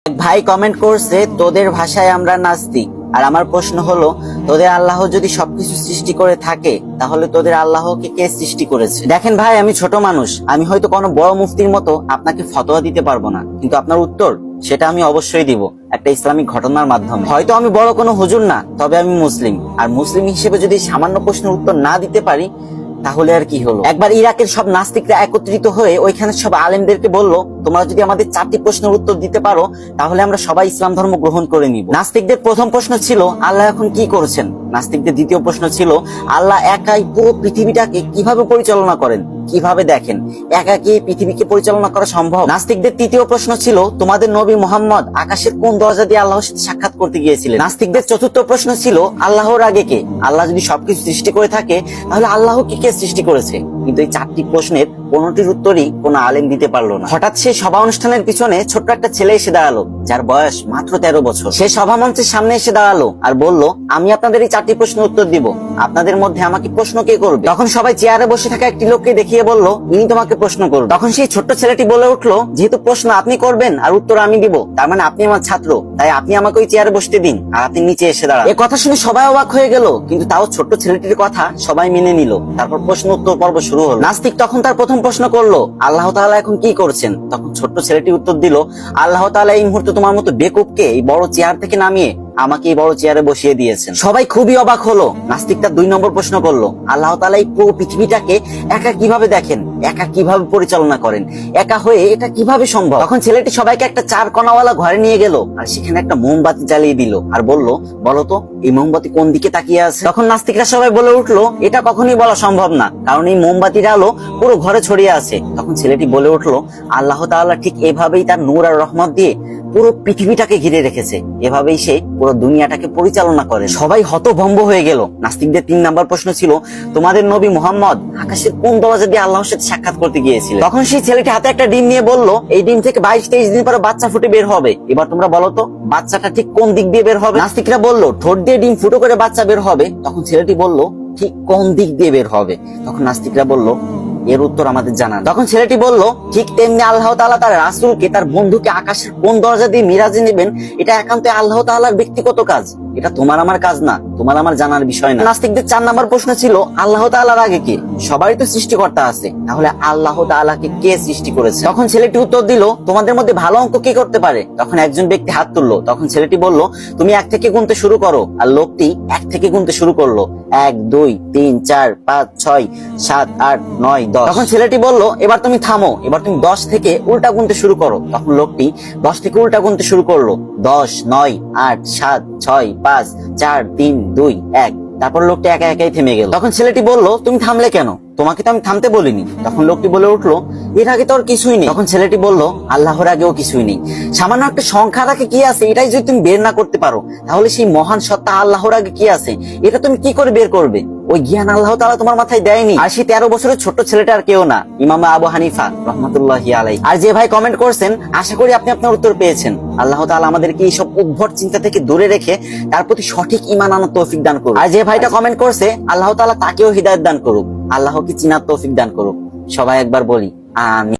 এক ভাই কমেন্ট করছে, তোদের ভাষায় আমরা নাস্তিক। আর আমার প্রশ্ন হলো, তোদের আল্লাহ যদি সবকিছু সৃষ্টি করে থাকে, তাহলে তোদের আল্লাহকে কে সৃষ্টি করেছে? দেখেন ভাই, আমি ছোট মানুষ, আমি হয়তো কোনো বড় মুফতির মতো আপনাকে ফতোয়া দিতে পারবো না, কিন্তু আপনার উত্তর সেটা আমি অবশ্যই দিব একটা ইসলামিক ঘটনার মাধ্যমে। হয়তো আমি বড় কোনো হুজুর না, তবে আমি মুসলিম, আর মুসলিম হিসেবে যদি সামান্য প্রশ্নের উত্তর না দিতে পারি, তাহলে আর কি হলো। একবার ইরাকের সব নাস্তিকরা একত্রিত হয়ে ওইখানে সব আলেমদেরকে বলল, তোমরা যদি আমাদের 4টি প্রশ্নের উত্তর দিতে পারো, তাহলে আমরা সবাই ইসলাম ধর্ম গ্রহণ করে নিব। নাস্তিকদের প্রথম প্রশ্ন ছিল, আল্লাহ এখন কি করছেন? নাস্তিকদের দ্বিতীয় প্রশ্ন ছিল, আল্লাহ একাই পুরো পৃথিবীটাকে কিভাবে পরিচালনা করেন, কিভাবে দেখেন? একা কি পৃথিবীকে পরিচালনা করা সম্ভব? নাস্তিকদের তৃতীয় প্রশ্ন ছিল, তোমাদের নবী মুহাম্মদ আকাশের কোন দরজা দিয়ে আল্লাহর সাথে সাক্ষাৎ করতে গিয়েছিলেন? নাস্তিকদের চতুর্থ প্রশ্ন ছিল, আল্লাহর আগে কে? আল্লাহ যদি সবকিছু সৃষ্টি করে থাকে, তাহলে আল্লাহকে কে সৃষ্টি করেছে? কিন্তু এই 4টি প্রশ্নের কোনটির উত্তরই কোনো আলেম দিতে পারলো না। হঠাৎ সেই সভা অনুষ্ঠানের পিছনে ছোট্ট একটা ছেলে এসে দাঁড়ালো, যার বয়স মাত্র 13 বছর। সে সভা মঞ্চের সামনে এসে দাঁড়ালো আর বলল, আমি আপনাদের এই 4টি প্রশ্নের উত্তর দিব, আপনাদের মধ্যে আমাকে প্রশ্ন কে করবে? তখন সবাই চেয়ারে বসে থাকা একটি লোককে দেখিয়ে বলল, ইনি তোমাকে প্রশ্ন করবে। তখন সেই ছোট্ট ছেলেটি বলে উঠলো, যেহেতু প্রশ্ন আপনি করবেন আর উত্তর আমি দিব, তার মানে আপনি আমার ছাত্র, তাই আপনি আমাকে ওই চেয়ারে বসতে দিন আর আপনি নিচে এসে দাঁড়ান। এই কথা শুনে সবাই অবাক হয়ে গেল, কিন্তু তাও ছোট্ট ছেলেটির কথা সবাই মেনে নিল। তারপর প্রশ্ন উত্তর পর্ব শুরু হলো। নাস্তিক তখন তার প্রথম প্রশ্ন করলো, আল্লাহ তাআলা এখন কি করছেন? তখন ছোট্ট ছেলেটি উত্তর দিল, আল্লাহ তাআলা এই মুহূর্তে তোমার মতো বেকুবকে এই বড় চেয়ার থেকে নামিয়ে আমাকে এই বড় চেয়ারে বসিয়ে দিয়েছেন। সবাই খুবই অবাক হলো। নাস্তিক তার 2 নম্বর প্রশ্ন করলো, আল্লাহ তাআলা এই পুরো পৃথিবীটাকে একা কিভাবে দেখেন, একা কিভাবে পরিচালনা করেন, একা হয়ে এটা কিভাবে সম্ভব? তখন ছেলেটি সবাইকে একটা 4 কোণাওয়ালা ঘরে নিয়ে গেল আর সেখানে একটা মোমবাতি জ্বালিয়ে দিল আর বলল, বলো তো এই মোমবাতি কোন দিকে তাকিয়ে আছে? তখন নাস্তিকরা সবাই বলে উঠলো, এটা কখনোই বলা সম্ভব না, কারণ এই মোমবাতির আলো পুরো ঘরে ছড়িয়ে আছে। তখন ছেলেটি বলে উঠলো, আল্লাহ তাআলা ঠিক এভাবেই তার নূর আর রহমত দিয়ে পুরো পৃথিবীটাকে ঘিরে রেখেছে, এভাবেই সে পুরো দুনিয়াটাকে পরিচালনা করে। সবাই হতভম্ব হয়ে গেল। নাস্তিকদের 3 নম্বর প্রশ্ন ছিল, তোমাদের নবী মুহাম্মদ আকাশের কোন দরজা দিয়ে আল্লাহর সাথে সাক্ষাৎ করতে গিয়েছিল? তখন সেই ছেলেটি হাতে একটা ডিম নিয়ে বলল, এই ডিম থেকে 22-23 দিন পরে বাচ্চা ফুটে বের হবে, এবার তোমরা বলো তো বাচ্চাটা ঠিক কোন দিক দিয়ে বের হবে? নাস্তিকরা বলল, ঠোঁট দিয়ে ডিম ফুটো করে বাচ্চা বের হবে। তখন ছেলেটি বলল, ঠিক কোন দিক দিয়ে বের হবে? তখন নাস্তিকরা বলল, এর উত্তর আমাদের জানা নেই। তখন ছেলেটি বলল, ঠিক তেমনি আল্লাহ তাআলা তার রাসূলকে, তার বন্ধুকে আকাশের কোন দরজা দিয়ে মিরাজে নেবেন, এটা একান্ত আল্লাহ তাআলার ব্যক্তিগত কাজ, এটা তোমার আমার কাজ না, তোমার আমার জানার বিষয় না। নাস্তিকদের 4 নম্বর প্রশ্ন ছিল, আল্লাহ তাআলার আগে কে? সবারই তো সৃষ্টিকর্তা আছে, তাহলে আল্লাহ তাআলাকে কে সৃষ্টি করেছে? তখন ছেলেটি উত্তর দিল, তোমাদের মধ্যে ভালো অঙ্ক কে করতে পারে? তখন একজন ব্যক্তি হাত তুললো। তখন ছেলেটি বলল, তুমি 1 থেকে গুনতে শুরু করো। আর লোকটি 1 থেকে গুনতে শুরু করলো, 1 2 3 4 5 6 7 8 9 10। তখন ছেলেটি বলল, এবার তুমি থামো, এবার তুমি 10 থেকে উল্টা গুনতে শুরু করো। তখন লোকটি 10 থেকে উল্টা গুনতে শুরু করলো, 10 9 8 7 6 5 4 3 2 1। তারপর লোকটি একা একাই থেমে গেল। তখন ছেলেটি বলল, তুমি থামলে কেন? তোমাকে তো আমি থামতে বলিনি। তখন লোকটি বলে উঠলো, এর আগে তো আর কিছুই নেই। তখন ছেলেটি বলল, আল্লাহর আগেও কিছুই নেই, সামান্য একটা সংখ্যার আগে কি আছে এটাই যদি তুমি বের না করতে পারো, তাহলে সেই মহান সত্তা আল্লাহর আগে কি আছে এটা তুমি কি করে বের করবে? ওই জ্ঞান আল্লাহ তাআলা তোমার মাথায় দেয়নি। আর সেই 13 বছরের ছোট্ট ছেলেটা আর কেউ না, ইমাম আবু হানিফা রাহমাতুল্লাহি আলাইহি। আর যে ভাই কমেন্ট করছেন, আশা করি আপনি আপনার উত্তর পেয়েছেন। আল্লাহ তাআলা আমাদেরকে এইসব উদ্ভট চিন্তা থেকে দূরে রেখে তার প্রতি সঠিক ঈমান আনার তৌফিক দান করুন। আর যে ভাইটা কমেন্ট করছে, আল্লাহ তাআলা তাকেও হিদায়াত দান করুক, আল্লাহকে চিনার তৌফিক দান করুক। সবাই একবার বলি আমিন।